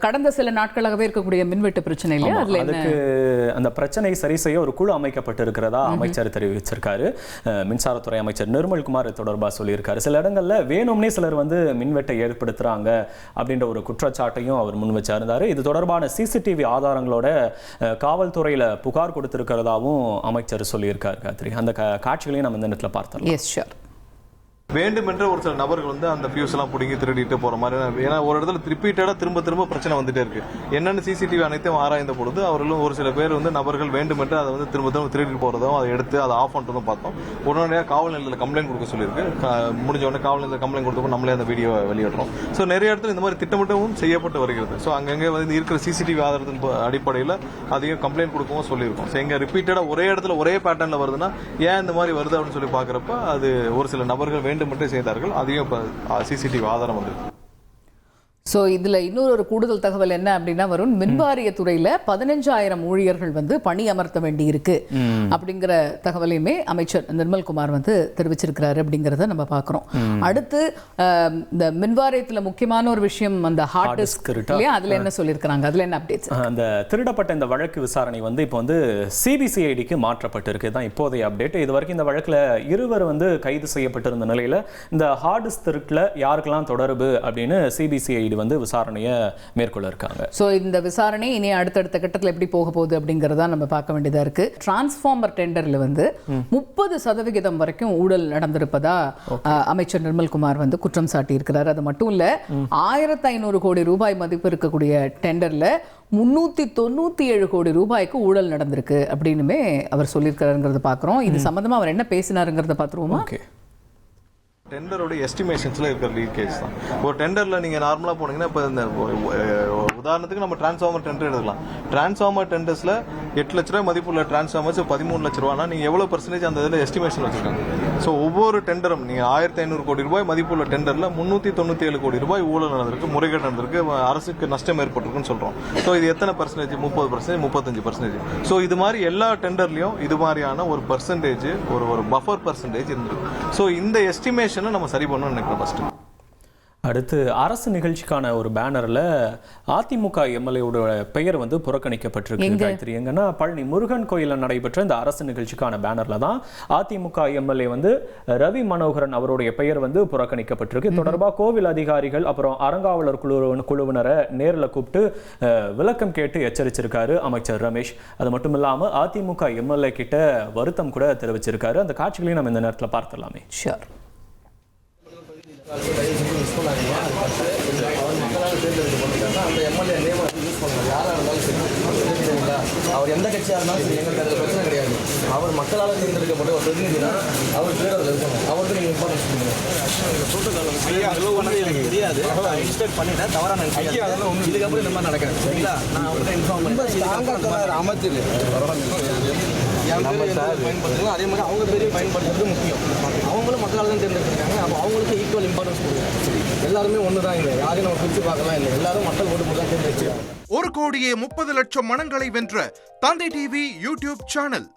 கடந்த சில நாட்களாகவே இருக்கக்கூடிய மின்வெட்டு பிரச்சனை இல்லையா? அதுக்கு அந்த பிரச்சனை சரி செய்ய ஒரு குழு அமைக்கப்பட்டிருக்கிறதா அமைச்சர் தெரிவிச்சிருக்காரு. மின்சாரத்துறை அமைச்சர் நிர்மல்குமார் தொடர்பாக சொல்லியிருக்காரு. சில இடங்கள்ல வேணும்னே சிலர் மின்வெட்டை ஏற்படுத்துறாங்க அப்படின்ற ஒரு குற்றச்சாட்டையும் அவர் முன் வச்சிருந்தாரு. இது தொடர்பான சிசிடிவி ஆதாரங்களோட காவல்துறையில புகார் கொடுத்திருக்கிறதாவும் அமைச்சர் சொல்லியிருக்காரு. காத்ரி, அந்த காட்சிகளையும் நம்ம இந்த இடத்துல பார்த்தோம். Yes sure. வேண்டுமென்ற ஒரு சில நபர்கள் அந்த ஃபியூஸ் எல்லாம் பிடிங்கி திருடிட்டு போற மாதிரி, ஏன்னா ஒரு இடத்துல ரிப்பீட்டடா திரும்ப பிரச்சனை வந்துட்டே இருக்கு. என்னென்ன சிசிடிவி அனைத்தையும் ஆராய்ந்த பொழுது அவர்களும் ஒரு சில பேர் நபர்கள் வேண்டுமென்று அதை திரும்ப திருடி போறதும் அதை எடுத்து அதை ஆஃப் பண்ணுறதும் பார்த்தோம். உடனடியாக காவல் நிலையத்தில் கம்ப்ளைண்ட் கொடுக்க சொல்லியிருக்கு. முடிஞ்ச உடனே காவல் நிலையத்தில் கம்ப்ளைண்ட் கொடுத்தப்போ நம்மளே அந்த வீடியோ வெளியிடுறோம். ஸோ நிறைய இடத்துல இந்த மாதிரி திட்டமிட்டவும் செய்யப்பட்டு வருகிறது. ஸோ அங்கங்கே இருக்கிற சிசிடிவி ஆதாரத்தின் அடிப்படையில் அதையும் கம்ப்ளைண்ட் கொடுக்கவும் சொல்லியிருக்கோம். ஸோ எங்க ரிப்பீட்டடா ஒரே இடத்துல ஒரே பேட்டர்ல வருதுன்னா ஏன் இந்த மாதிரி வருது அப்படின்னு சொல்லி பாக்குறப்ப அது ஒரு சில நபர்கள் மட்டும் செய்தார்கள். அதையும் சிசிடிவி ஆதாரம் வந்து. ஸோ இதில் இன்னொரு கூடுதல் தகவல் என்ன அப்படின்னா வரும், மின்வாரிய துறையில் 15,000 ஊழியர்கள் பணி அமர்த்த வேண்டி இருக்கு அப்படிங்கிற தகவலையுமே அமைச்சர் நிர்மல்குமார் தெரிவிச்சிருக்கிறாரு அப்படிங்கிறத நம்ம பார்க்குறோம். அடுத்து இந்த மின்வாரியத்தில் முக்கியமான ஒரு விஷயம் அந்த ஹார்ட் டிஸ்க் இல்லையா, அதில் என்ன சொல்லியிருக்கிறாங்க, அதில் என்ன அப்டேட்ஸ்? அந்த திருடப்பட்ட இந்த வழக்கு விசாரணை இப்போ சிபிசிஐடிக்கு மாற்றப்பட்டிருக்கு தான் இப்போதைய அப்டேட். இது வரைக்கும் இந்த வழக்கில் இருவர் கைது செய்யப்பட்டிருந்த நிலையில் இந்த ஹார்ட் டிஸ்க் திருட்டில் யாருக்கெல்லாம் தொடர்பு அப்படின்னு சிபிசிஐடி விசாரணையை மேற்கொள்ள இருக்காங்க. சோ இந்த விசாரணை இனி அடுத்தடுத்த கட்டத்தில் எப்படி போக போகுது அப்படிங்கறத நம்ம பார்க்க வேண்டியதா இருக்கு. டிரான்ஸ்ஃபார்மர் டெண்டர்ல 30% வரைக்கும் ஊழல் நடந்திருப்பதா அமைச்சர் நிர்மல்குமார் குற்றம் சாட்டி இருக்கிறார். அது மட்டும் இல்ல, 1500 கோடி ரூபாய் மதிப்பு இருக்கக்கூடிய டெண்டர்ல 397 கோடி ரூபாய்க்கு ஊழல் நடந்திருக்கு அப்படின்னுமே அவர் சொல்லியிருக்கிறாருங்கிறத பார்க்குறோம். இது சம்பந்தமா அவர் என்ன பேசினாருங்கிறத பார்த்துருவோமா? டெண்டரோட எஸ்டிமேஷன்ஸ்ல இருக்கிற லீக்கேஜ் தான். ஒரு டெண்டர்ல நீங்க நார்மலா போனீங்கன்னா இப்ப இந்த உதாரணத்துக்கு நம்ம டிரான்ஸ்ஃபார்மர் டெண்டர் எடுக்கலாம். டிரான்ஸ்ஃபார்மர் டெண்டர்ஸ்ல 8 லட்ச ரூபாய் மதிப்புள்ள டிரான்ஸ்ஃபார்மர்ஸ் 13 லட்ச ரூபாய்னா நீங்க எவ்வளவு பெர்சன்டேஜ் அந்த இதுல எஸ்டிமேஷன் வச்சிருக்காங்க. ஸோ ஒவ்வொரு டெண்டரும் நீங்க 1500 கோடி ரூபாய் மதிப்புள்ள டெண்டர்ல 397 கோடி ரூபாய் ஊழல் நடந்திருக்கு, முறைகேடு நடந்திருக்கு, அரசுக்கு நஷ்டம் ஏற்பட்டிருக்குன்னு சொல்றோம். ஸோ இது எத்தனை பர்சன்டேஜ்? 30%, 35%. ஸோ இது மாதிரி எல்லா டெண்டர்லயும் இது மாதிரியான ஒரு பர்சன்டேஜ், ஒரு பஃபர் பர்சன்டேஜ் இருந்திருக்கு. ஸோ இந்த எஸ்டிமேஷன் நம்ம சரி பண்ணணும்னு நினைக்கிறோம். ஃபர்ஸ்ட் அடுத்து அரசு நிகழ்ச்சிக்கான ஒரு பேனர்ல அதிமுக எம்எல்ஏவோட பெயர் புறக்கணிக்கப்பட்டிருக்கு. எங்கன்னா பழனி முருகன் கோயிலில் நடைபெற்ற இந்த அரசு நிகழ்ச்சிக்கான பேனர்ல தான் அதிமுக எம்எல்ஏ ரவி மனோகரன் அவருடைய பெயர் புறக்கணிக்கப்பட்டிருக்கு. தொடர்பாக கோவில் அதிகாரிகள் அப்புறம் அறங்காவலர் குழுவினரை நேரில் கூப்பிட்டு விளக்கம் கேட்டு எச்சரிச்சிருக்காரு அமைச்சர் ரமேஷ். அது மட்டும் இல்லாம அதிமுக எம்எல்ஏ கிட்ட வருத்தம் கூட தெரிவிச்சிருக்காரு. அந்த காட்சிகளையும் நம்ம இந்த நேரத்தில் பார்த்துடலாமே. ஷூர். அவர் மக்களால் தேர்ந்தெடுக்கப்பட்டிருக்காங்க. அந்த எம்எல்ஏ நேம் யூஸ் பண்ணுவாங்க. யாராக இருந்தாலும் சரி, அவர் எந்த கட்சியாக இருந்தாலும் சரி, எங்களுக்கு அதில் பிரச்சனை கிடையாது. அவர் மக்களால் தேர்ந்தெடுக்கப்பட்ட ஒரு பிரதிநிதினா அவர் பேர் அதில் இருக்கணும். அவருக்கு நீங்கள் இம்பார்ட்டன்ஸ் கொடுக்கணும். தெரியாது, மிஸ்டேக் பண்ணிட்டேன், தவறான அதெல்லாம் ஒன்று. இதுக்கப்புறம் இந்த மாதிரி நடக்காது, சரிங்களா? நான் அவர்கிட்ட இன்ஃபார்ம் பண்ணி அமைச்சர் பயன்படுத்தலாம். அதே மாதிரி அவங்க பேரையும் பயன்படுத்துறது முக்கியம். அவங்களும் மக்களால் தான் தேர்ந்தெடுத்திருக்காங்க. அப்போ அவங்களுக்கு ஈக்குவல் இம்பார்ட்டன்ஸ் கொடுங்க. எல்லாருமே ஒன்று தான். இல்லை யாரையும் நம்ம பிரித்து பார்க்கலாம். இல்லை எல்லாரும் மக்கள் ஓட்டு போட்டு தான் தேர்ந்தெடுக்கிறாங்க. 1,30,00,000 மனங்களை வென்ற தந்தை டிவி யூடியூப் சேனல்.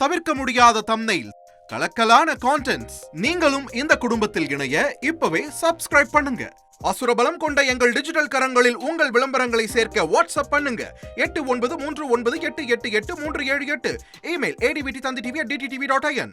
தவிர்க்க முடியாத தம்ப்நெயில், கலக்கலான கான்டென்ட்ஸ். நீங்களும் இந்த குடும்பத்தில் இணைய இப்பவே சப்ஸ்கிரைப் பண்ணுங்க. அசுரபலம் கொண்ட எங்கள் டிஜிட்டல் கரங்களில் உங்கள் விளம்பரங்களை சேர்க்க வாட்ஸ்அப் பண்ணுங்க. 893988883778. Email advttv@dttv.in.